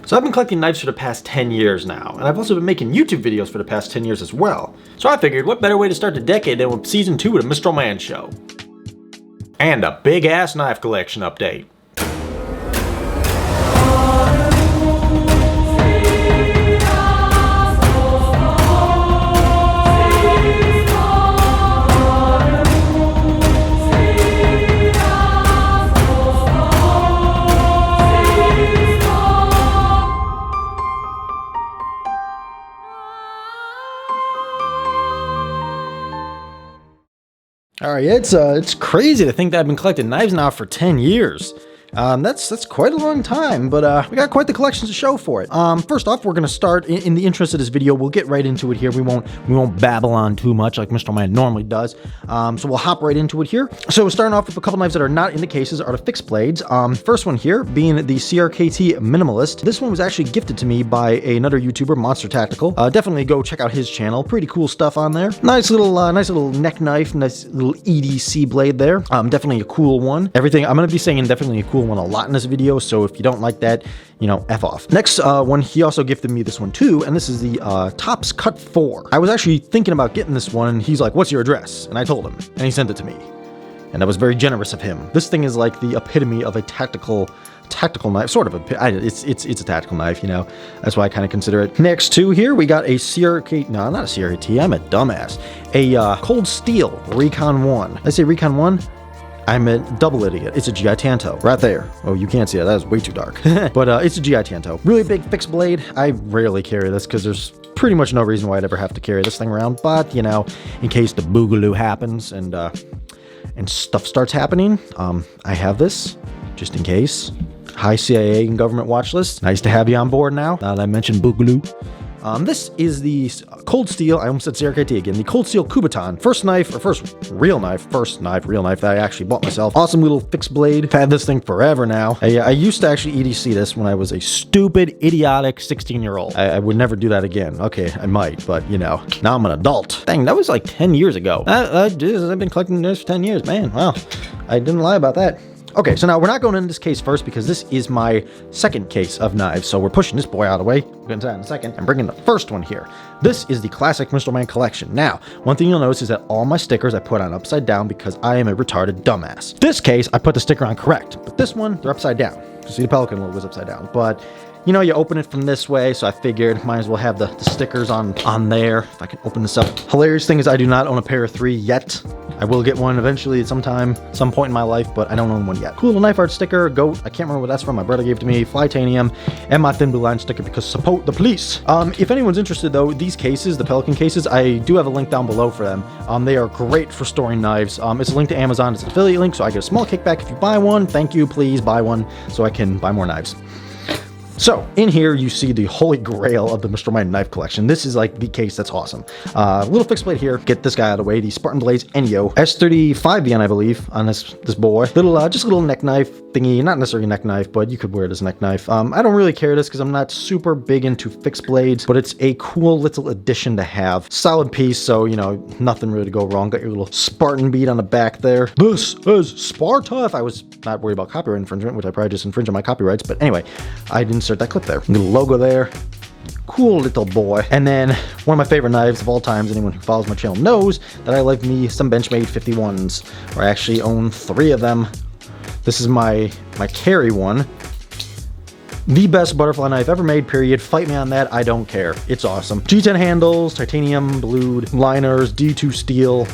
So I've been collecting knives for the past 10 years now, and I've also been making YouTube videos for the past 10 years as well. So I figured what better way to start the decade than with season 2 of the Mr. Man Show. And a big ass knife collection update. All right, it's crazy to think that I've been collecting knives now for 10 years. That's quite a long time, but we got quite the collections to show for it. First off, we're gonna start in the interest of this video. We'll get right into it here. We won't babble on too much like Mr. Man normally does. So we'll hop right into it here. So starting off with a couple knives that are not in the cases are the fixed blades. First one here being the CRKT Minimalist. This one was actually gifted to me by another YouTuber, Monster Tactical. Definitely go check out his channel. Pretty cool stuff on there. Nice little neck knife, nice little EDC blade there. Definitely a cool one. Everything I'm gonna be saying definitely a cool one a lot in this video, so if you don't like that, you know, F off. Next one, he also gifted me this one too, and this is the Tops Cut 4. I was actually thinking about getting this one, and he's like, what's your address? And I told him, and he sent it to me. And that was very generous of him. This thing is like the epitome of a tactical knife, sort of it's a tactical knife, you know. That's why I kind of consider it. Next to here, we got a CRK, no, not a CRT, I'm a dumbass. A Cold Steel Recon 1. I say Recon 1? I'm a double idiot. It's a GI Tanto right there. Oh, you can't see it. That is way too dark. But it's a GI Tanto. Really big fixed blade. I rarely carry this because there's pretty much no reason why I'd ever have to carry this thing around. But, you know, in case the boogaloo happens and stuff starts happening, I have this just in case. High CIA and government watch list. Nice to have you on board now that I mentioned boogaloo. This is the Cold Steel, I almost said CRKT again, the Cold Steel Kubotan. First real knife that I actually bought myself. Awesome little fixed blade. I've had this thing forever now. I used to actually EDC this when I was a stupid, idiotic 16-year-old. I would never do that again. Okay, I might, but you know, now I'm an adult. Dang, that was like 10 years ago. I've been collecting this for 10 years, man. Wow, I didn't lie about that. Okay, so now we're not going into this case first because this is my second case of knives. So we're pushing this boy out of the way. We'll get into that in a second. And bringing the first one here. This is the classic Mr. Man collection. Now, one thing you'll notice is that all my stickers I put on upside down because I am a retarded dumbass. This case, I put the sticker on correct, but this one, they're upside down. You see the Pelican logo was upside down, but you know, you open it from this way, so I figured might as well have the stickers on there. If I can open this up. Hilarious thing is I do not own a pair of 3 yet. I will get one eventually at some point in my life, but I don't own one yet. Cool little knife art sticker, goat. I can't remember what that's from. My brother gave it to me. Flytanium, and my Thin Blue Line sticker because support the police. If anyone's interested though, these cases, the Pelican cases, I do have a link down below for them. They are great for storing knives. It's a link to Amazon. It's an affiliate link, so I get a small kickback if you buy one. Thank you. Please buy one so I can buy more knives. So, in here, you see the holy grail of the Mr. Man knife collection. This is like the case that's awesome. Little fixed blade here. Get this guy out of the way. The Spartan Blades Enyo. S35VN, I believe, on this boy. Just a little neck knife thingy. Not necessarily a neck knife, but you could wear it as a neck knife. I don't really carry this because I'm not super big into fixed blades, but it's a cool little addition to have. Solid piece, so, you know, nothing really to go wrong. Got your little Spartan bead on the back there. This is Sparta. If I was not worried about copyright infringement, which I probably just infringe on my copyrights, but anyway, I didn't insert that clip there. Little logo there. Cool little boy. And then one of my favorite knives of all times, anyone who follows my channel knows that I like me some Benchmade 51s, where I actually own 3 of them. This is my carry one. The best butterfly knife ever made, period. Fight me on that, I don't care. It's awesome. G10 handles, titanium blued liners, D2 steel.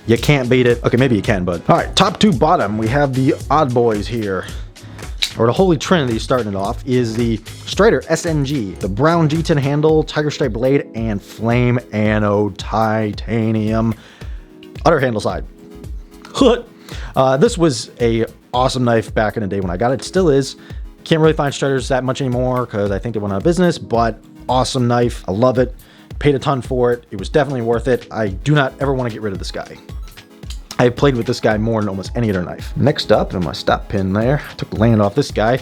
You can't beat it. Okay, maybe you can, but all right, top to bottom, we have the odd boys here. Or the holy trinity starting it off is the Strider SNG, the brown G10 handle, tiger stripe blade, and flame anode titanium. Other handle side. This was a awesome knife back in the day when I got it. Still is. Can't really find Striders that much anymore because I think they went out of business, but awesome knife. I love it. Paid a ton for it. It was definitely worth it. I do not ever want to get rid of this guy. I've played with this guy more than almost any other knife. Next up, and my stop pin there, took the land off this guy,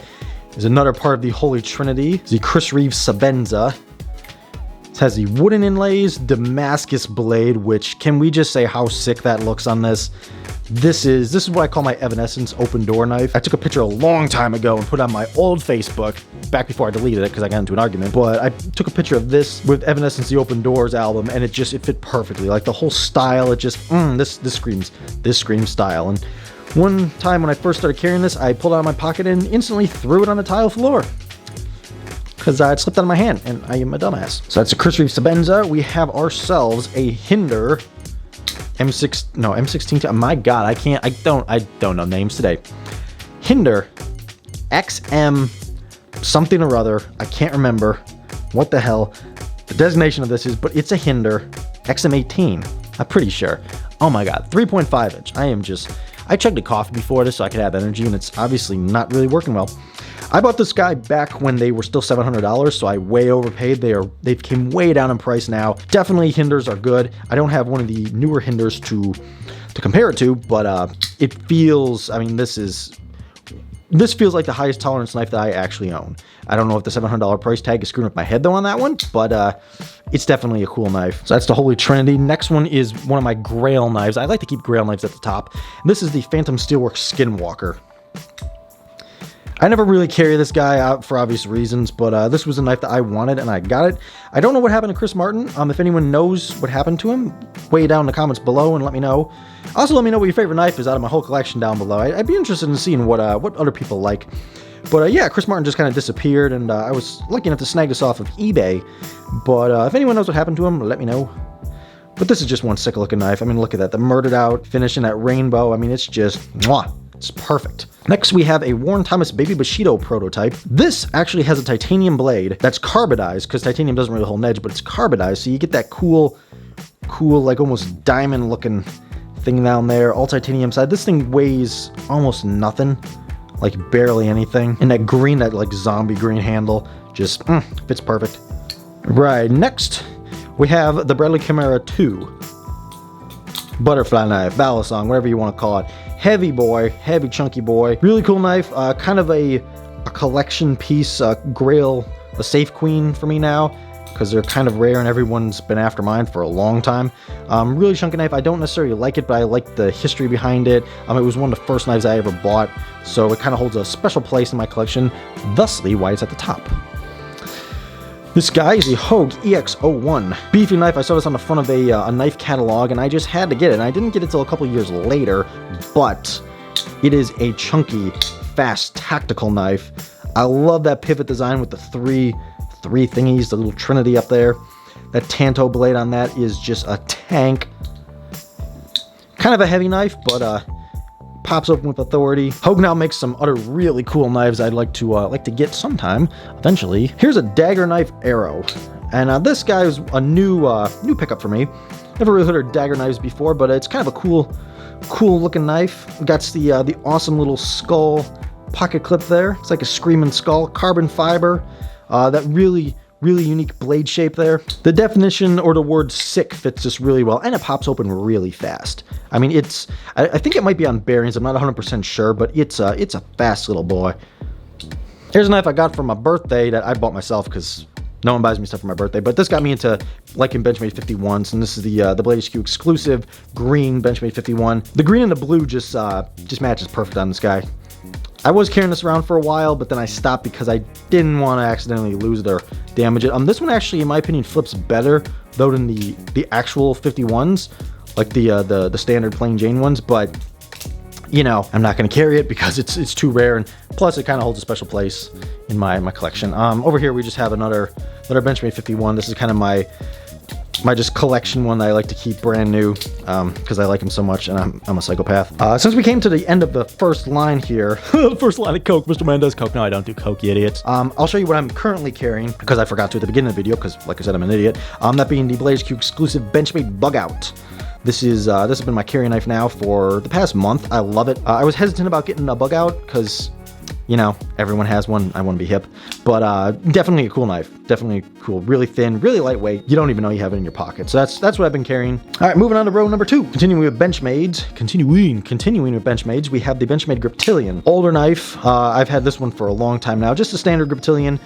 is another part of the Holy Trinity, the Chris Reeve Sabenza. It has the wooden inlays, Damascus blade, which, can we just say how sick that looks on this? This is what I call my Evanescence open door knife. I took a picture a long time ago and put it on my old Facebook. back before I deleted it because I got into an argument. But I took a picture of this with Evanescence The Open Doors album, and it fit perfectly. Like the whole style, it just this screams style. And one time when I first started carrying this, I pulled it out of my pocket and instantly threw it on the tile floor because it slipped out of my hand, and I am a dumbass. So that's a Chris Reeve Sabenza. We have ourselves a Hinder M16. My God, I don't know names today. Hinder XM something or other. I can't remember what the hell the designation of this is, but it's a Hinder XM18. I'm pretty sure. Oh my God, 3.5 inch. I chugged a coffee before this so I could have energy, and it's obviously not really working well. I bought this guy back when they were still $700, so I way overpaid. They came way down in price now. Definitely Hinders are good. I don't have one of the newer Hinders to compare it to, but it feels, I mean, this feels like the highest tolerance knife that I actually own. I don't know if the $700 price tag is screwing up my head though on that one, but it's definitely a cool knife. So that's the Holy Trinity. Next one is one of my Grail knives. I like to keep Grail knives at the top. This is the Phantom Steelworks Skinwalker. I never really carry this guy out for obvious reasons, but this was a knife that I wanted and I got it. I don't know what happened to Chris Martin. If anyone knows what happened to him, weigh down in the comments below and let me know. Also, let me know what your favorite knife is out of my whole collection down below. I'd be interested in seeing what other people like. But yeah, Chris Martin just kind of disappeared, and I was lucky enough to snag this off of eBay. But if anyone knows what happened to him, let me know. But this is just one sick looking knife. I mean, look at that. The murdered out finish in that rainbow. I mean, it's just, mwah. It's perfect. Next, we have a Warren Thomas Baby Bushido prototype. This actually has a titanium blade that's carbidized, because titanium doesn't really hold an edge, but it's carbidized, so you get that cool, like almost diamond looking thing down there, all titanium side. This thing weighs almost nothing, like barely anything. And that green, that like zombie green handle, just fits perfect. Right, next we have the Bradley Chimera 2. Butterfly knife, balisong, whatever you want to call it. Heavy boy, heavy chunky boy. Really cool knife, kind of a collection piece, Grail, a safe queen for me now, because they're kind of rare and everyone's been after mine for a long time. Really chunky knife. I don't necessarily like it, but I like the history behind it. It was one of the first knives I ever bought, so it kind of holds a special place in my collection, thusly why it's at the top. This guy is the Hogue EX01. Beefy knife. I saw this on the front of a knife catalog, and I just had to get it. And I didn't get it until a couple years later, but it is a chunky, fast, tactical knife. I love that pivot design with the three thingies, the little trinity up there. That Tanto blade on that is just a tank. Kind of a heavy knife, but pops open with authority. Hogue now makes some other really cool knives I'd like to get sometime, eventually. Here's a dagger knife arrow, and this guy is a new pickup for me. Never really heard of dagger knives before, but it's kind of a cool looking knife. Got the awesome little skull pocket clip there. It's like a screaming skull, carbon fiber. That really unique blade shape there. The definition or the word sick fits this really well, and it pops open really fast. I mean, I think it might be on bearings, I'm not 100% sure, but it's a fast little boy. Here's a knife I got for my birthday that I bought myself because no one buys me stuff for my birthday, but this got me into liking Benchmade 51s, and this is the Blade HQ exclusive green Benchmade 51. The green and the blue just matches perfect on this guy. I was carrying this around for a while, but then I stopped because I didn't want to accidentally lose it or damage it. This one actually, in my opinion, flips better though than the actual 51s, like the standard plain Jane ones. But you know, I'm not going to carry it because it's too rare, and plus it kind of holds a special place in my collection. Over here we just have another Benchmade 51. This is kind of my just collection one that I like to keep brand new because I like them so much, and I'm a psychopath. Since we came to the end of the first line here, the first line of Coke, Mr. Man does Coke. No, I don't do Coke, you idiots. I'll show you what I'm currently carrying because I forgot to at the beginning of the video because, like I said, I'm an idiot. That being the Blade HQ exclusive Benchmade Bug Out. This has been my carry knife now for the past month. I love it. I was hesitant about getting a Bug Out because, you know, everyone has one. I want to be hip, but definitely a cool knife. Definitely cool. Really thin, really lightweight. You don't even know you have it in your pocket. So that's what I've been carrying. All right, moving on to row number 2. Continuing with Benchmades. Continuing with Benchmades, we have the Benchmade Griptilian. Older knife. I've had this one for a long time now. Just a standard Griptilian.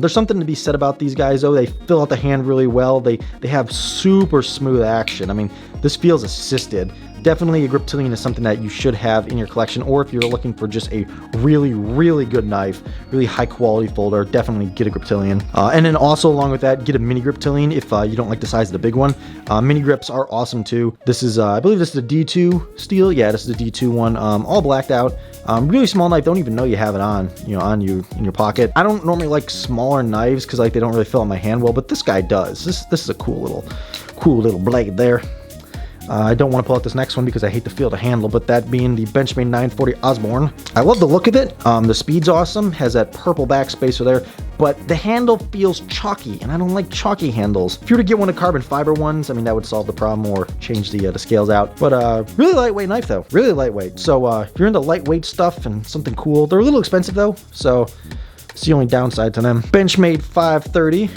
There's something to be said about these guys though. They fill out the hand really well. They have super smooth action. I mean, this feels assisted. definitely a griptilian is something that you should have in your collection, or if you're looking for just a really, really good knife, really high quality folder, definitely get a griptilian. And then also along with that, get a mini griptilian if you don't like the size of the big one. Mini grips are awesome too. This is, I believe this is the D2 steel. Yeah, this is the D2 one, all blacked out. Really small knife, don't even know you have it on, on you in your pocket. I don't normally like smaller knives because like they don't really fill in my hand well, but this guy does. This is a cool little blade there. I don't want to pull out this next one because I hate to feel the handle, but that being the Benchmade 940 Osborne. I love the look of it. The speed's awesome, has that purple backspacer there, but the handle feels chalky, and I don't like chalky handles. If you were to get one of carbon fiber ones, I mean, that would solve the problem or change the scales out. But really lightweight knife though, really lightweight. So if you're into lightweight stuff and something cool, they're a little expensive though, so it's the only downside to them. Benchmade 530.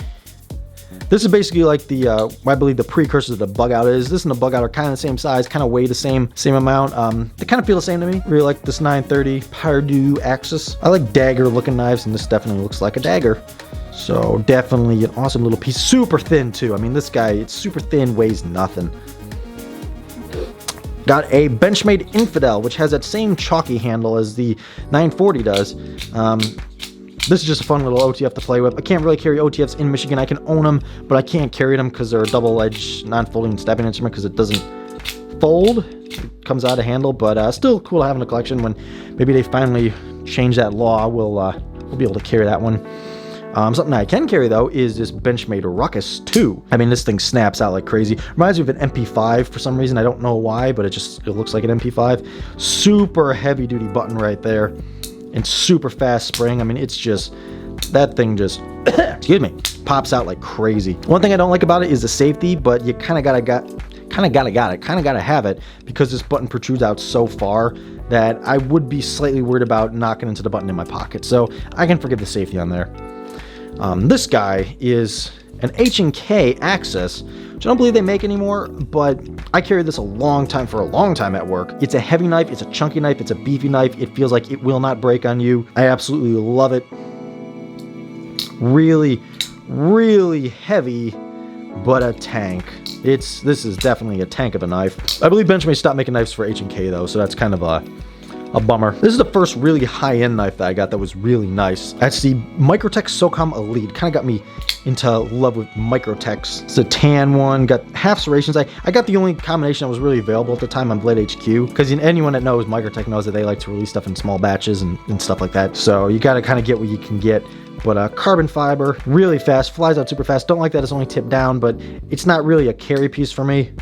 This is basically like the, I believe the precursor to the bug out is. This and the bug out are kind of the same size, kind of weigh the same amount. They kind of feel the same to me. Really like this 930 Purdue Axis. I like dagger looking knives, and this definitely looks like a dagger. So definitely an awesome little piece. Super thin too. I mean, this guy, it's super thin, weighs nothing. Got a Benchmade Infidel, which has that same chalky handle as the 940 does. This is just a fun little OTF to play with. I can't really carry OTFs in Michigan. I can own them, but I can't carry them because they're a double-edged, non-folding stabbing instrument because it doesn't fold. It comes out of handle, but still cool to have in the collection. When maybe they finally change that law, we'll be able to carry that one. Something I can carry though is this Benchmade Ruckus 2. I mean, this thing snaps out like crazy. Reminds me of an MP5 for some reason. I don't know why, but it looks like an MP5. Super heavy-duty button right there. And super fast spring. I mean, it's just, that thing just, excuse me, pops out like crazy. One thing I don't like about it is the safety, but you kind of gotta have it because this button protrudes out so far that I would be slightly worried about knocking into the button in my pocket. So I can forgive the safety on there. This guy is an H&K Axis, which I don't believe they make anymore, but I carried this for a long time at work. It's a heavy knife, it's a chunky knife, it's a beefy knife. It feels like it will not break on you. I absolutely love it. Really, really heavy, but a tank. This is definitely a tank of a knife. I believe Benchmade stopped making knives for H&K though, so that's kind of a bummer. This is the first really high-end knife that I got that was really nice. That's the Microtech SOCOM Elite. Kind of got me into love with Microtechs. It's a tan one, got half serrations. I got the only combination that was really available at the time on Blade HQ, because anyone that knows Microtech knows that they like to release stuff in small batches and stuff like that. So you gotta kind of get what you can get. But carbon fiber, really fast, flies out super fast. Don't like that it's only tipped down, but it's not really a carry piece for me.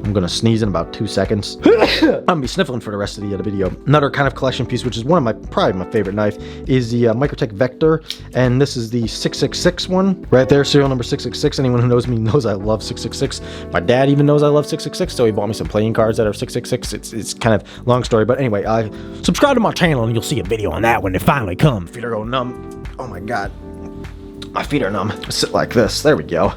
I'm gonna sneeze in about 2 seconds. I'm gonna be sniffling for the rest of the video. Another kind of collection piece, which is probably my favorite knife, is the Microtech Vector, and this is the 666 one right there, serial number 666. Anyone who knows me knows I love 666. My dad even knows I love 666, so he bought me some playing cards that are 666. It's kind of long story, but anyway, subscribe to my channel and you'll see a video on that when it finally comes. Feet are going numb. Oh my god, my feet are numb. I sit like this. There we go.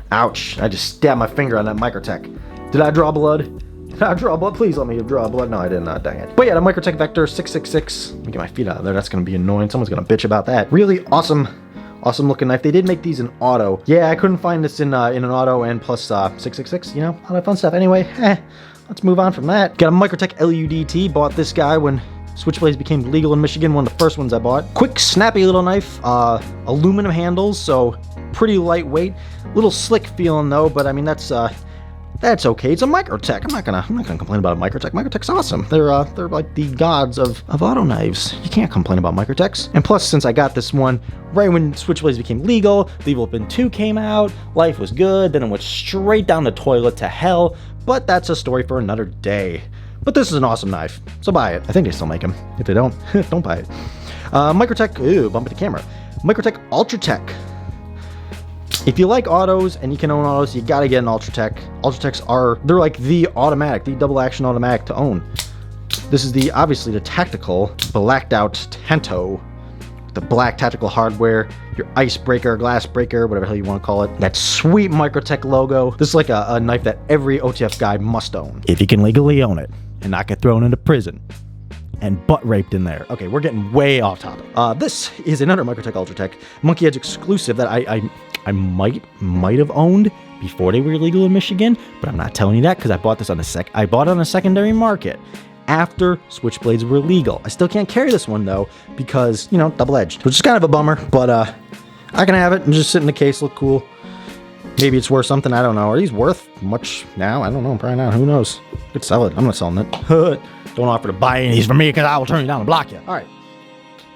Ouch! I just stabbed my finger on that Microtech. Did I draw blood? Did I draw blood? Please let me draw blood. No, I did not. Dang it. But yeah, the Microtech Vector 666. Let me get my feet out of there. That's going to be annoying. Someone's going to bitch about that. Really awesome looking knife. They did make these in auto. Yeah, I couldn't find this in an auto, and plus 666, a lot of fun stuff. Anyway, let's move on from that. Got a Microtech LUDT. Bought this guy when Switchblades became legal in Michigan. One of the first ones I bought. Quick, snappy little knife. Aluminum handles, so pretty lightweight. Little slick feeling though, but I mean that's okay. It's a Microtech. I'm not gonna complain about a Microtech. Microtech's awesome. They're like the gods of auto knives. You can't complain about Microtechs. And plus, since I got this one right when Switchblades became legal, Lethal Weapon 2 came out, life was good, then it went straight down the toilet to hell. But that's a story for another day. But this is an awesome knife, so buy it. I think they still make them. If they don't, don't buy it. Microtech, ooh, bump at the camera. Microtech Ultratech. If you like autos and you can own autos, you gotta get an Ultratech. Ultratechs they're like the automatic, the double action automatic to own. This is obviously the tactical, blacked out Tanto. The black tactical hardware, your icebreaker, glass breaker, whatever the hell you want to call it. That sweet Microtech logo. This is like a knife that every OTF guy must own. If you can legally own it and not get thrown into prison and butt raped in there. Okay, we're getting way off topic. This is another Microtech Ultratech Monkey Edge exclusive that I might have owned before they were illegal in Michigan, but I'm not telling you that because I bought this on I bought it on a secondary market after switchblades were legal. I still can't carry this one though because, you know, double-edged, which is kind of a bummer, but I can have it and just sit in the case, look cool. Maybe it's worth something, I don't know. Are these worth much now? I don't know, probably not, who knows? Could sell it, I'm not selling it. Don't offer to buy any of these from me because I will turn you down and block you. All right,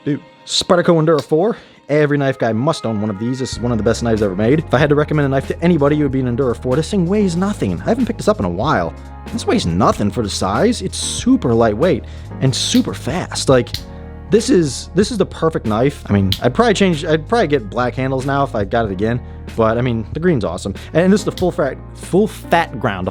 dude. Spyderco Endura 4. Every knife guy must own one of these. This is one of the best knives ever made. If I had to recommend a knife to anybody, it would be an Endura 4. This thing weighs nothing. I haven't picked this up in a while. This weighs nothing for the size. It's super lightweight and super fast. Like, this is the perfect knife. I mean, I'd probably get black handles now if I got it again. But I mean, the green's awesome. And this is the full flat ground.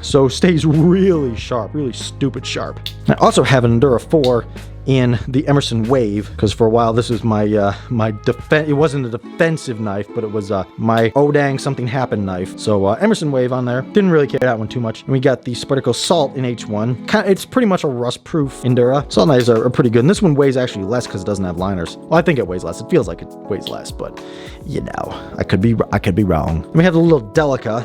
So stays really sharp, really stupid sharp. I also have an Endura 4 in the Emerson Wave, because for a while this was my it wasn't a defensive knife, but it was my oh dang something happened knife. So Emerson Wave on there. Didn't really care that one too much. And we got the Spyderco Salt in H1. It's pretty much a rust proof Endura. Salt knives are pretty good, and this one weighs actually less because it doesn't have liners. Well, I think it weighs less. It feels like it weighs less, but you know, I could be wrong. And we have the little Delica,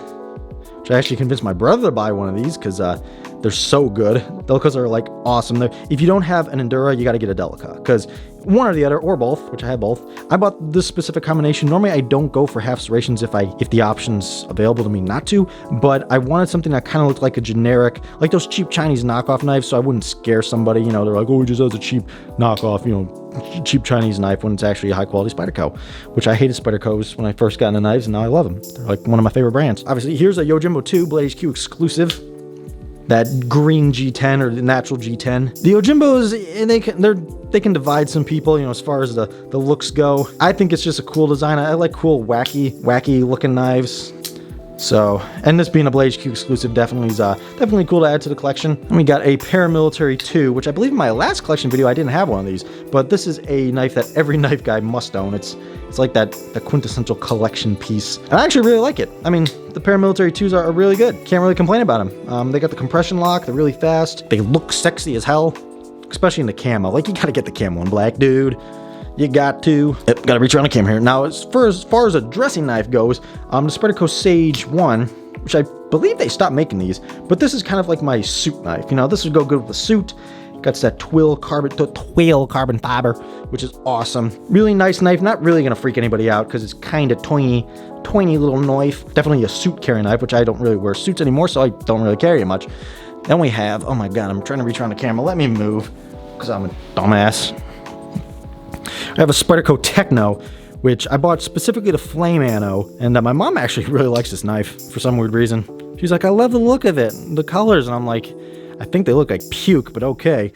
which I actually convinced my brother to buy one of these because they're so good. Delicas are like awesome. If you don't have an Endura, you got to get a Delica because one or the other, or both, which I had both. I bought this specific combination. Normally I don't go for half serrations if the option's available to me not to, but I wanted something that kind of looked like a generic, like those cheap Chinese knockoff knives, so I wouldn't scare somebody. You know, they're like, oh, it just has a cheap knockoff, you know, cheap Chinese knife, when it's actually a high quality Spyderco, which I hated Spydercos when I first got into knives, and now I love them. They're like one of my favorite brands. Obviously, here's a Yojimbo 2 Blade HQ exclusive. That green G10 or the natural G10. The Yojimbos, they can divide some people, you know, as far as the looks go. I think it's just a cool design. I like cool, wacky looking knives. So, and this being a Blade HQ exclusive definitely is definitely cool to add to the collection. And we got a Paramilitary 2, which I believe in my last collection video I didn't have one of these, but this is a knife that every knife guy must own. It's like the quintessential collection piece. And I actually really like it. I mean, the Paramilitary 2s are really good. Can't really complain about them. They got the compression lock, they're really fast. They look sexy as hell, especially in the camo. Like, you gotta get the camo in black, dude. You got to. Yep, gotta reach around the camera here. Now, as far as a dressing knife goes, the Spyderco Sage 1, which I believe they stopped making these, but this is kind of like my suit knife. You know, this would go good with the suit. Got that twill carbon fiber, which is awesome. Really nice knife. Not really gonna freak anybody out because it's kind of tiny little knife. Definitely a suit carry knife, which I don't really wear suits anymore, so I don't really carry it much. Then we have, oh my god, I'm trying to reach around the camera. Let me move, because I'm a dumbass. I have a Spyderco Techno, which I bought specifically to flame ammo, and my mom actually really likes this knife for some weird reason. She's like, I love the look of it, the colors, and I'm like, I think they look like puke, but okay.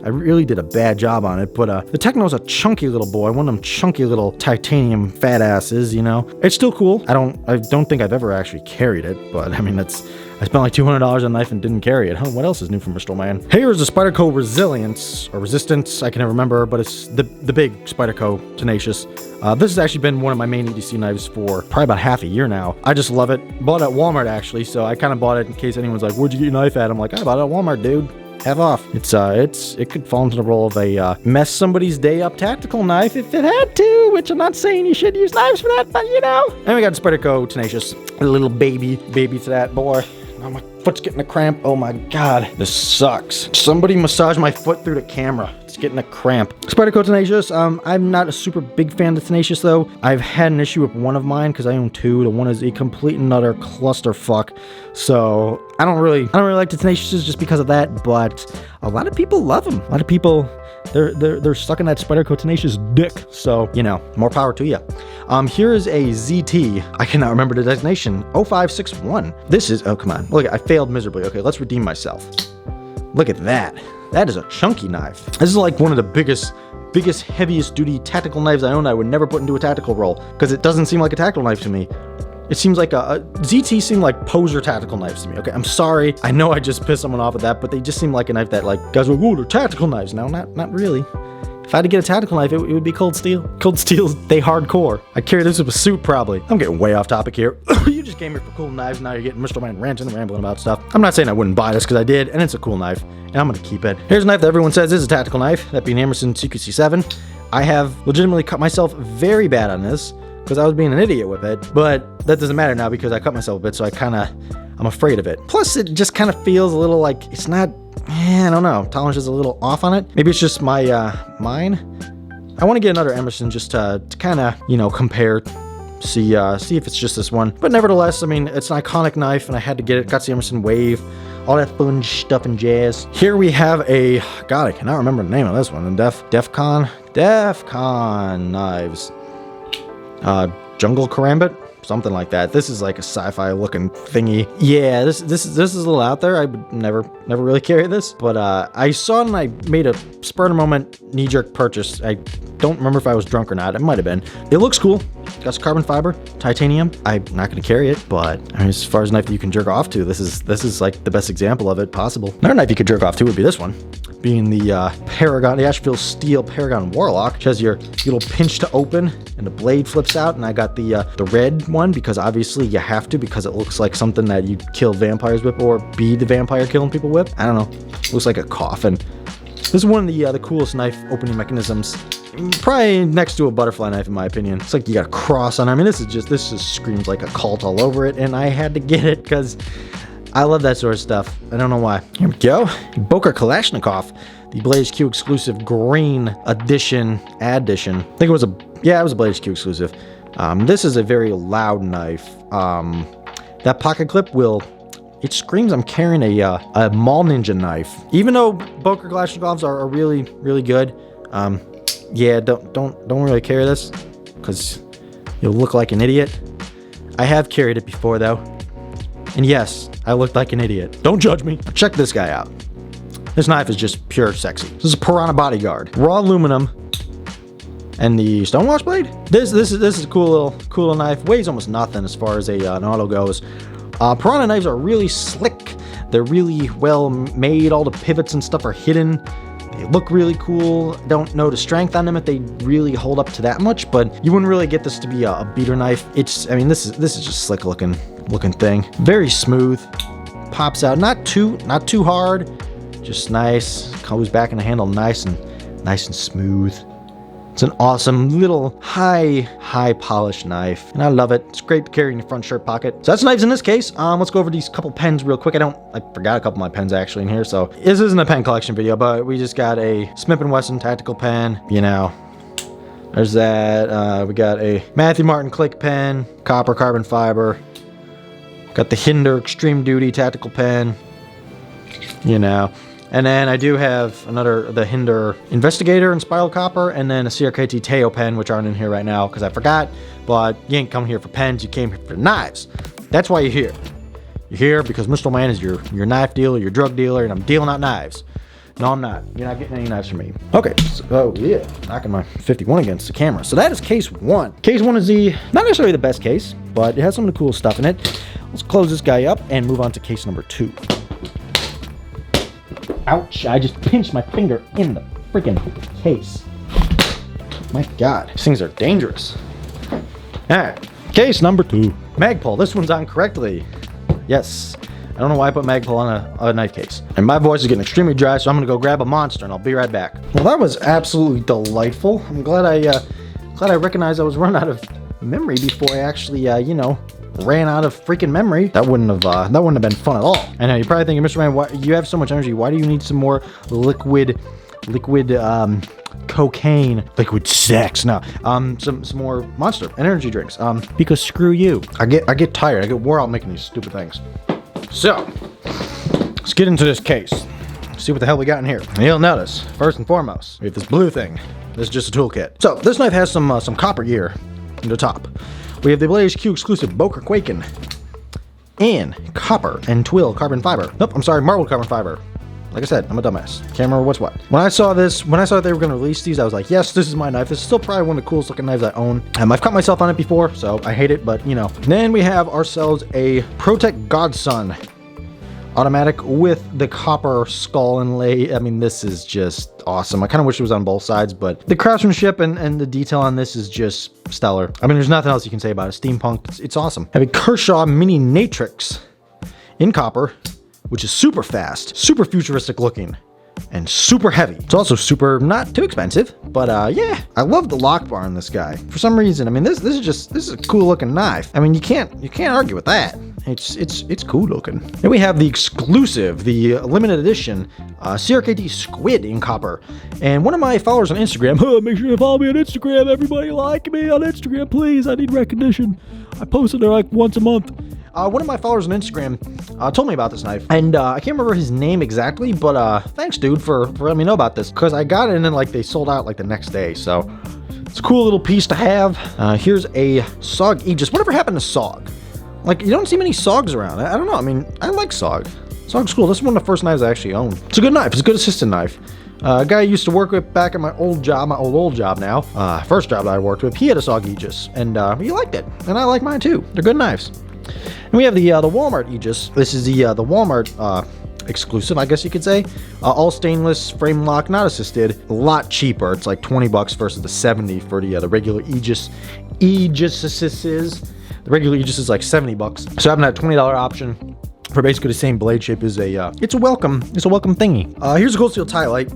I really did a bad job on it, but the Techno's a chunky little boy, one of them chunky little titanium fat asses, you know. It's still cool. I don't think I've ever actually carried it, but I mean, I spent like $200 on a knife and didn't carry it. Huh, what else is new from mroldman? Here's the Spyderco Resilience, or Resistance, I can never remember, but it's the big Spyderco Tenacious. This has actually been one of my main EDC knives for probably about half a year now. I just love it. Bought it at Walmart, actually, so I kind of bought it in case anyone's like, where'd you get your knife at? I'm like, I bought it at Walmart, dude. Have off. It could fall into the role of a mess somebody's day up tactical knife if it had to, which I'm not saying you should use knives for that, but you know. And we got Spyderco Tenacious, a little baby to that boy. Oh, my foot's getting a cramp. Oh my god, this sucks. Somebody massage my foot through the camera. It's getting a cramp. Spyderco Tenacious. I'm not a super big fan of Tenacious though. I've had an issue with one of mine because I own two. The one is a complete and utter clusterfuck. So I don't really like the Tenacious just because of that. But a lot of people love them. A lot of people, they're stuck in that Spyderco Tenacious dick. So you know, more power to you. Here is a ZT. I cannot remember the designation. 0561. This is, oh come on. Look, I failed miserably. Okay, let's redeem myself. Look at that. That is a chunky knife. This is like one of the biggest, heaviest duty tactical knives I own. I would never put into a tactical roll because it doesn't seem like a tactical knife to me. It seems like ZT seem like poser tactical knives to me. Okay, I'm sorry. I know I just pissed someone off with that, but they just seem like a knife that like guys are like, oh, they're tactical knives. No, not really. If I had to get a tactical knife, it would be Cold Steel. Cold Steel's they hardcore. I'd carry this with a suit probably. I'm getting way off topic here. You just came here for cool knives, now you're getting mroldman ranting and rambling about stuff. I'm not saying I wouldn't buy this because I did, and it's a cool knife, and I'm gonna keep it. Here's a knife that everyone says is a tactical knife, that being Emerson CQC7. I have legitimately cut myself very bad on this because I was being an idiot with it, but that doesn't matter now because I cut myself a bit, so I'm afraid of it. Plus, it just kind of feels a little like it's not, I don't know, tolerance is a little off on it. Maybe it's just my mine. I want to get another Emerson just to kind of, you know, compare, see if it's just this one. But nevertheless, I mean, it's an iconic knife, and I had to get it. Got the Emerson Wave, all that fun stuff and jazz. Here we have a, God, I cannot remember the name of this one. Defcon knives. Jungle Karambit, something like that. This is like a sci-fi looking thingy. Yeah, this is a little out there. I would never really carry this, but I saw it and I made a spur of the moment knee-jerk purchase. I don't remember if I was drunk or not. It might have been. It looks cool. Got some carbon fiber, titanium. I'm not going to carry it, but I mean, as far as a knife that you can jerk off to, this is like the best example of it possible. Another knife you could jerk off to would be this one, being the Paragon, the Asheville Steel Paragon Warlock, which has your little pinch to open and the blade flips out. And I got the red one because obviously you have to, because it looks like something that you kill vampires with or be the vampire killing people with. I don't know. It looks like a coffin. This is one of the coolest knife opening mechanisms. Probably next to a butterfly knife, in my opinion. It's like you got a cross on it. I mean, this just screams like a cult all over it, and I had to get it because I love that sort of stuff. I don't know why. Here we go. Boker Kalashnikov, the Blaze Q exclusive green edition. I think it was a Blaze Q exclusive. This is a very loud knife. That pocket clip it screams I'm carrying a Mall Ninja knife. Even though Boker Kalashnikovs are really, really good, yeah, don't really carry this because you'll look like an idiot. I have carried it before though, and yes, I looked like an idiot. Don't judge me. Check this guy out. This knife is just pure sexy. This is a Piranha Bodyguard, raw aluminum, and the stonewash blade. This is a cool little knife. Weighs almost nothing as far as an auto goes. Piranha knives are really slick. They're really well made. All the pivots and stuff are hidden. They look really cool. Don't know the strength on them if they really hold up to that much, but you wouldn't really get this to be a beater knife. I mean, this is just slick looking thing. Very smooth. Pops out. Not too hard. Just nice. Goes back in the handle nice and smooth. It's an awesome little high polished knife, and I love it. It's great to carry in your front shirt pocket. So that's knives in this case. Let's go over these couple pens real quick. I forgot a couple of my pens actually in here, so this isn't a pen collection video, but we just got a Smith & Wesson tactical pen. You know, there's that. We got a Matthew Martin click pen, copper carbon fiber. Got the Hinder Extreme Duty tactical pen. You know. And then I do have the Hinder Investigator in Spiral Copper, and then a CRKT Teo pen, which aren't in here right now because I forgot. But you ain't come here for pens, you came here for knives. That's why you're here. You're here because Mr. Man is your knife dealer, your drug dealer, and I'm dealing out knives. No, I'm not. You're not getting any knives from me. Okay, so yeah, knocking my 51 against the camera. So that is case one. Case one is not necessarily the best case, but it has some of the cool stuff in it. Let's close this guy up and move on to case number 2. Ouch, I just pinched my finger in the freaking case. My God, these things are dangerous. Alright, case number 2. Magpul, this one's on correctly. Yes, I don't know why I put Magpul on a knife case. And my voice is getting extremely dry, so I'm gonna go grab a monster and I'll be right back. Well, that was absolutely delightful. I'm glad I recognized I was run out of memory before I actually, ran out of freaking memory. That wouldn't have been fun at all. I know you're probably thinking, Mr. Man, why you have so much energy? Why do you need some more liquid cocaine, liquid sex? No, some more Monster energy drinks. Because screw you. I get tired. I get wore out making these stupid things. So let's get into this case. See what the hell we got in here. And you'll notice, first and foremost, we have this blue thing. This is just a toolkit. So this knife has some copper gear in the top. We have the Blaze Q exclusive Boker Quaken in copper and twill carbon fiber. Nope, I'm sorry, marbled carbon fiber. Like I said, I'm a dumbass. Can't remember what's what. When I saw they were going to release these, I was like, yes, this is my knife. This is still probably one of the coolest looking knives I own. I've cut myself on it before, so I hate it, but you know. Then we have ourselves a Protect Godson automatic with the copper skull inlay. I mean, this is just awesome. I kind of wish it was on both sides, but the craftsmanship and the detail on this is just stellar. I mean, there's nothing else you can say about it. Steampunk, it's awesome. I have a Kershaw Mini Natrix in copper, which is super fast, super futuristic looking. and super heavy. It's also super not too expensive, but yeah, I love the lock bar on this guy. For some reason, I mean, this is a cool looking knife. I mean, you can't argue with that. It's cool looking. Then we have the exclusive, the limited edition CRKT Squid in copper. And one of my followers on Instagram, make sure to follow me on Instagram. Everybody like me on Instagram, please. I need recognition. I post it there like once a month. One of my followers on Instagram told me about this knife, and I can't remember his name exactly, but thanks, dude, for letting me know about this, because I got it and then like they sold out like the next day. So it's a cool little piece to have. Here's a SOG Aegis. Whatever happened to SOG? Like, you don't see many SOGs around. I don't know. I mean, I like SOG. SOG's cool. This is one of the first knives I actually owned. It's a good knife. It's a good assistant knife. A guy I used to work with back at my old job now. First job that I worked with, he had a SOG Aegis, and he liked it, and I like mine too. They're good knives. And we have the Walmart Aegis. This is the Walmart exclusive, I guess you could say. All stainless, frame lock, not assisted. A lot cheaper. It's like $20 versus the 70 for the regular Aegis. The regular Aegis is like $70. So having that $20 option for basically the same blade shape is it's a welcome thingy. Here's a cold steel tie light.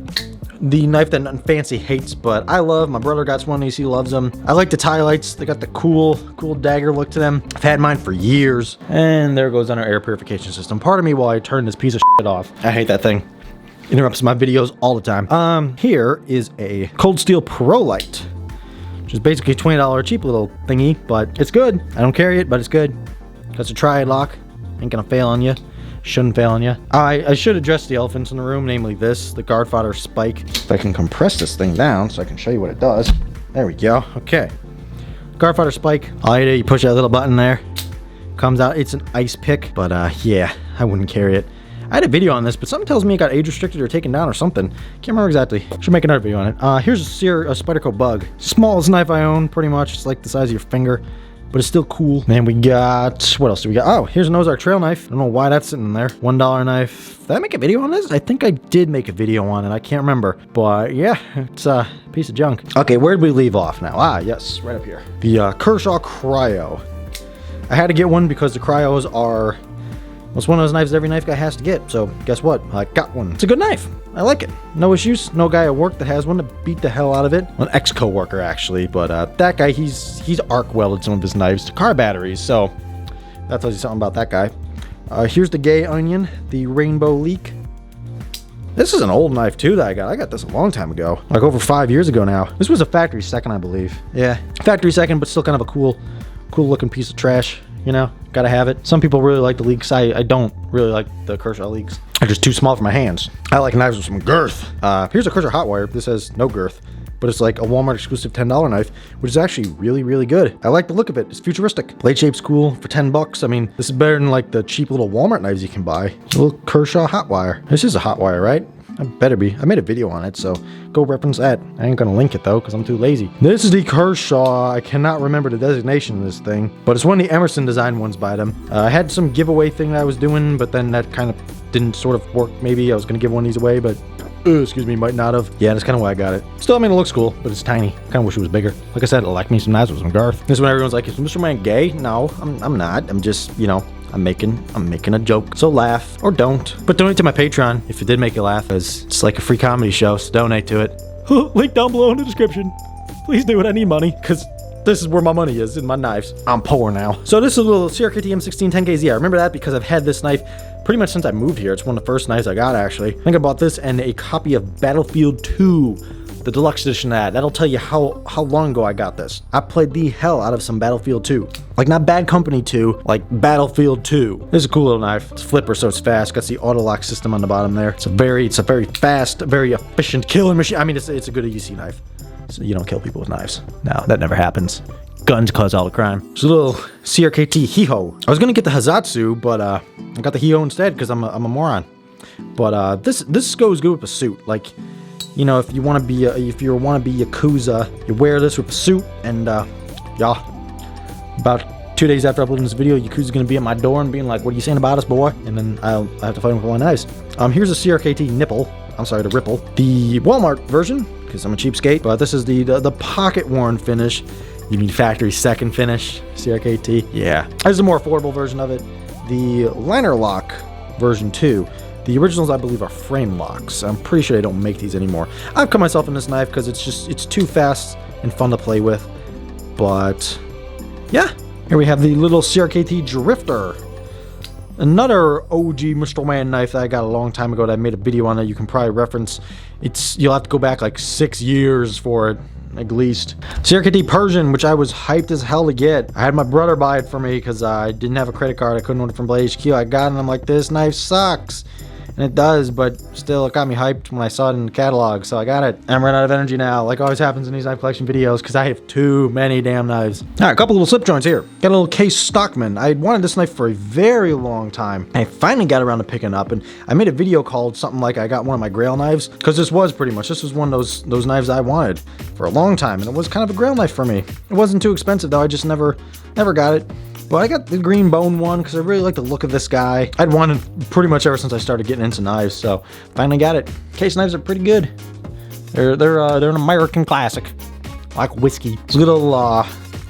The knife that nothing fancy hates, but I love. My brother got one of these, he loves them. I like the tie lights. They got the cool dagger look to them. I've had mine for years. And there goes on our air purification system. Pardon me while I turn this piece of shit off. I hate that thing. Interrupts my videos all the time. Here is a cold steel pro light, which is basically a $20 cheap little thingy, but it's good. I don't carry it, but it's good. Got a triad lock. Ain't gonna fail on you. Shouldn't fail on you. I should address the elephants in the room, namely this, the guard fodder spike. If I can compress this thing down so I can show you what it does. There we go. Okay. Guard fodder spike. All you do, you push that little button there. Comes out. It's an ice pick, but yeah, I wouldn't carry it. I had a video on this, but something tells me it got age restricted or taken down or something. Can't remember exactly. Should make another video on it. Here's a Spyderco Bug. Smallest knife I own, pretty much. It's like the size of your finger, but it's still cool. Man, we got, what else do we got? Oh, here's an Ozark trail knife. I don't know why that's sitting there. $1 knife. Did I make a video on this? I think I did make a video on it. I can't remember, but yeah, it's a piece of junk. Okay, where did we leave off now? Yes, right up here. The Kershaw Cryo. I had to get one because the Cryos are, well, it's one of those knives every knife guy has to get. So guess what? I got one. It's a good knife. I like it. No issues. No guy at work that has one to beat the hell out of it. An ex-coworker actually, but that guy, he's arc welded some of his knives to car batteries. So that tells you something about that guy. Here's the Gay Onion, the Rainbow Leak. This is an old knife too that I got. I got this a long time ago, like over 5 years ago now. This was a factory second, I believe. Yeah, factory second, but still kind of a cool looking piece of trash. You know, gotta have it. Some people really like the leaks. I don't really like the Kershaw leaks. They're just too small for my hands. I like knives with some girth. Here's a Kershaw hot wire. This has no girth, but it's like a Walmart exclusive $10 knife, which is actually really, really good. I like the look of it. It's futuristic. Blade shape's cool for $10. I mean, this is better than like the cheap little Walmart knives you can buy. It's a little Kershaw hot wire. This is a hot wire, right? I better be. I made a video on it, so go reference that. I ain't gonna link it though, because I'm too lazy. This is the Kershaw. I cannot remember the designation of this thing, but it's one of the Emerson design ones by them. I had some giveaway thing that I was doing, but then that kind of didn't sort of work. Maybe I was gonna give one of these away, but excuse me, might not have. Yeah, that's kind of why I got it. Still, I mean, it looks cool, but it's tiny. Kind of wish it was bigger. Like I said, I like me some knives with some girth. This is when everyone's like, is Mr. Man gay? No, I'm not. I'm just, you know, I'm making a joke. So laugh or don't. But donate to my Patreon if it did make you laugh, as it's like a free comedy show, so donate to it. Link down below in the description. Please do it. I need money, because this is where my money is, in my knives. I'm poor now. So this is a little CRKT M16 10KZ. I remember that because I've had this knife pretty much since I moved here. It's one of the first knives I got, actually. I think I bought this and a copy of Battlefield 2. The deluxe edition of that. That'll tell you how long ago I got this. I played the hell out of some Battlefield 2. Like, not Bad Company 2, like Battlefield 2. This is a cool little knife. It's a flipper, so it's fast. Got the auto lock system on the bottom there. It's a very fast, very efficient killing machine. I mean, it's a good EDC knife. So you don't kill people with knives. No, that never happens. Guns cause all the crime. It's a little CRKT Hiho. I was gonna get the Hazatsu, but I got the Hiho instead because I'm a moron. But this goes good with a suit. Like, you know, if you want to be Yakuza, you wear this with a suit, and yeah. About 2 days after uploading this video, Yakuza's gonna be at my door and being like, "What are you saying about us, boy?" And then I have to fight him with my knives. Here's a CRKT nipple. I'm sorry, the Ripple. The Walmart version, because I'm a cheapskate. But this is the pocket worn finish. You need factory second finish, CRKT. Yeah, this is a more affordable version of it. The liner lock version 2. The originals, I believe, are frame locks. I'm pretty sure they don't make these anymore. I've cut myself in this knife because it's too fast and fun to play with. But yeah, here we have the little CRKT Drifter. Another OG mroldman knife that I got a long time ago that I made a video on that you can probably reference. You'll have to go back like 6 years for it, at least. CRKT Persian, which I was hyped as hell to get. I had my brother buy it for me because I didn't have a credit card. I couldn't order it from Blade HQ. I got it and I'm like, this knife sucks. And it does, but still it got me hyped when I saw it in the catalog, so I got it. I'm running out of energy now, like always happens in these knife collection videos, because I have too many damn knives. Alright, a couple little slip joints here. Got a little Case Stockman. I had wanted this knife for a very long time. I finally got around to picking up, and I made a video called something like I got one of my grail knives, because this was one of those knives I wanted for a long time, and it was kind of a grail knife for me. It wasn't too expensive though, I just never got it. But I got the green bone one because I really like the look of this guy. I'd wanted pretty much ever since I started getting into knives, so finally got it. Case knives are pretty good. They're an American classic, like whiskey. It's a little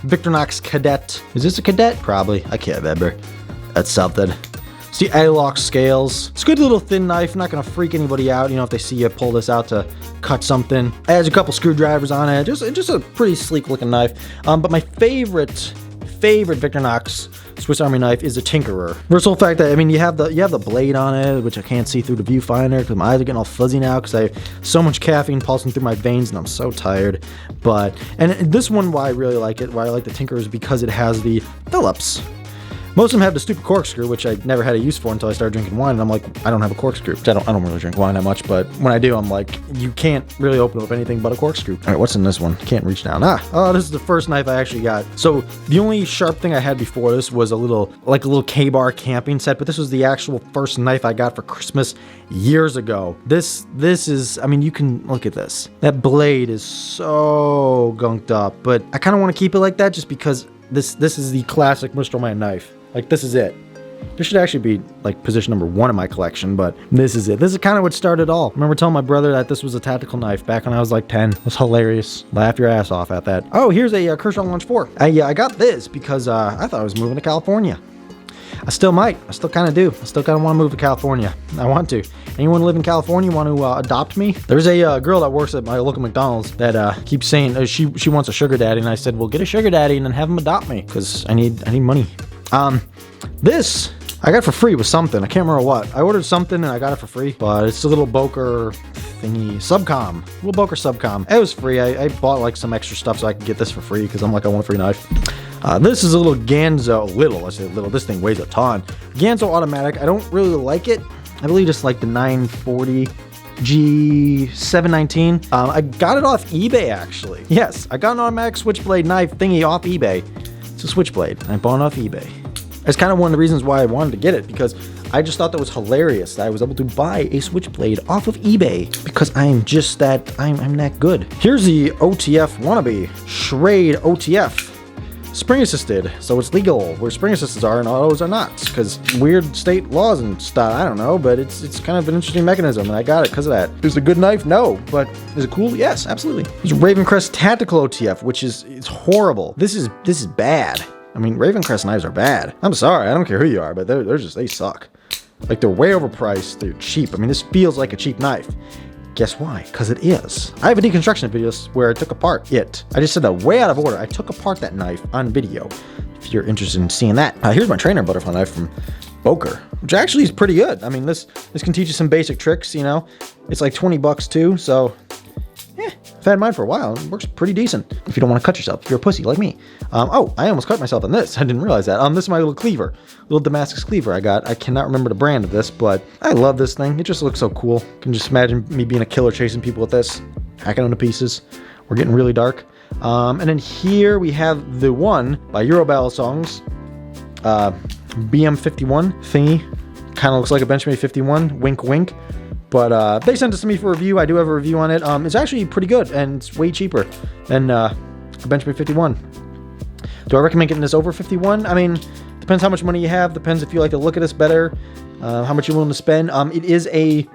Victorinox Cadet. Is this a Cadet? Probably. I can't remember. That's something. It's the A-lock scales. It's a good little thin knife. Not gonna freak anybody out. You know, if they see you pull this out to cut something. It has a couple screwdrivers on it. Just a pretty sleek looking knife. But my favorite Victorinox Swiss Army knife is a Tinkerer. For the sole fact that, I mean, you have the blade on it, which I can't see through the viewfinder because my eyes are getting all fuzzy now because I have so much caffeine pulsing through my veins and I'm so tired. And this one, why I really like it, why I like the Tinkerer, is because it has the Phillips. Most of them have the stupid corkscrew, which I never had a use for until I started drinking wine, and I'm like, I don't have a corkscrew. I don't really drink wine that much, but when I do, I'm like, you can't really open up anything but a corkscrew. All right, what's in this one? Can't reach down. Oh, this is the first knife I actually got. So the only sharp thing I had before this was a little K-bar camping set, but this was the actual first knife I got for Christmas years ago. This is, I mean, you can look at this. That blade is so gunked up, but I kind of want to keep it like that just because this is the classic mroldman knife. Like, this is it. This should actually be like position number 1 in my collection, but this is it. This is kind of what started it all. I remember telling my brother that this was a tactical knife back when I was like 10. It was hilarious. Laugh your ass off at that. Oh, here's a Kershaw Launch 4. I got this because I thought I was moving to California. I still might. I still kind of do. I still kind of want to move to California. I want to. Anyone live in California want to adopt me? There's a girl that works at my local McDonald's that keeps saying she wants a sugar daddy, and I said, well, get a sugar daddy and then have him adopt me because I need money. This I got for free with something. I can't remember what. I ordered something and I got it for free, but it's a little Boker thingy, Subcom, little Boker Subcom. It was free. I bought like some extra stuff so I could get this for free because I'm like, I want a free knife. This is a little Ganzo, I say little, this thing weighs a ton. Ganzo automatic. I don't really like it. I believe it's like the 940 G719. I got it off eBay actually. Yes, I got an automatic switchblade knife thingy off eBay. It's a switchblade. I bought it off eBay. That's kind of one of the reasons why I wanted to get it, because I just thought that was hilarious that I was able to buy a switchblade off of eBay because I'm just that, I'm that good. Here's the OTF wannabe, Schrade OTF. Spring assisted, so it's legal where spring assisteds are and autos are not, because weird state laws and stuff, I don't know, but it's kind of an interesting mechanism and I got it because of that. Is it a good knife? No, but is it cool? Yes, absolutely. There's Ravencrest Tactical OTF, which it's horrible. This is bad. I mean, Ravencrest knives are bad. I'm sorry, I don't care who you are, but they suck. Like, they're way overpriced, they're cheap. I mean, this feels like a cheap knife. Guess why? Because it is. I have a deconstruction video where I took apart it. I just said that way out of order. I took apart that knife on video. If you're interested in seeing that. Here's my trainer butterfly knife from Boker, which actually is pretty good. I mean, this can teach you some basic tricks, you know. It's like 20 bucks too, so I've had mine for a while. It works pretty decent if you don't want to cut yourself, if you're a pussy like me. Oh, I almost cut myself on this. I didn't realize that. This is my little cleaver, little Damascus cleaver I got. I cannot remember the brand of this, but I love this thing. It just looks so cool. You can just imagine me being a killer chasing people with this, hacking them to pieces. We're getting really dark. And then here we have the one by Eurobell Songs, BM51 thingy. Kind of looks like a Benchmade 51, wink wink. But they sent this to me for review. I do have a review on it. It's actually pretty good, and it's way cheaper than a Benchmade 51. Do I recommend getting this over 51? I mean, depends how much money you have. Depends if you like the look of this better, how much you're willing to spend. It is a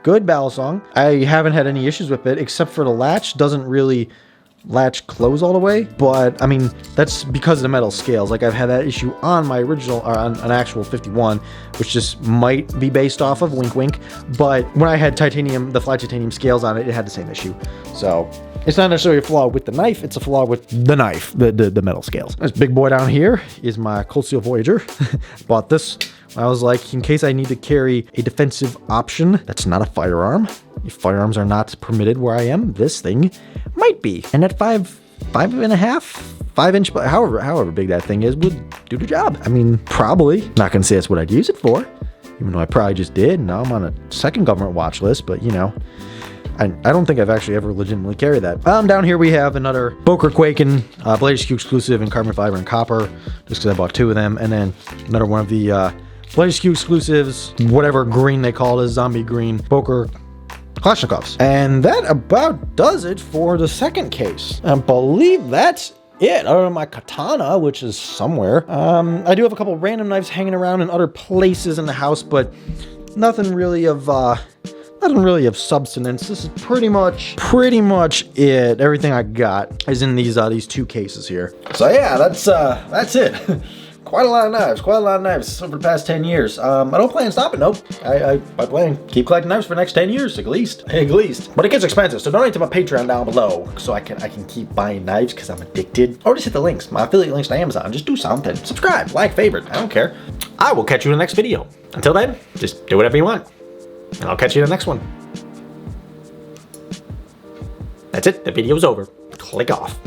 good battle song. I haven't had any issues with it, except for the latch doesn't really latch close all the way, but I mean, that's because of the metal scales. Like I've had that issue on my original, or on an actual 51, which just might be based off of, wink wink, but when I had titanium, the flat titanium scales on it, it had the same issue. So it's not necessarily a flaw with the knife, it's a flaw with the knife, the metal scales. This big boy down here is my Cold Steel Voyager. Bought this. I was like, in case I need to carry a defensive option that's not a firearm. If firearms are not permitted where I am, this thing might be. And at 5.5 inch, however big that thing is, would do the job. I mean, probably. Not gonna say that's what I'd use it for, even though I probably just did. Now I'm on a second government watch list, but you know, I don't think I've actually ever legitimately carried that. Down here we have another Boker Quaken, Blade HQ exclusive in carbon fiber and copper, just because I bought 2 of them, and then another one of the Blade HQ exclusives, whatever green they call it, zombie green, Boker Kalashnikovs. And that about does it for the second case. I believe that's it, other than my katana, which is somewhere. I do have a couple random knives hanging around in other places in the house, but nothing really of substance. This is pretty much it. Everything I got is in these 2 cases here. So yeah, that's it. Quite a lot of knives over the past 10 years. I don't plan on stopping, nope. I plan to keep collecting knives for the next 10 years, at least. But it gets expensive, so donate to my Patreon down below so I can keep buying knives because I'm addicted. Or just hit the links, my affiliate links to Amazon. Just do something. Subscribe, like, favorite, I don't care. I will catch you in the next video. Until then, just do whatever you want. And I'll catch you in the next one. That's it, the video's over. Click off.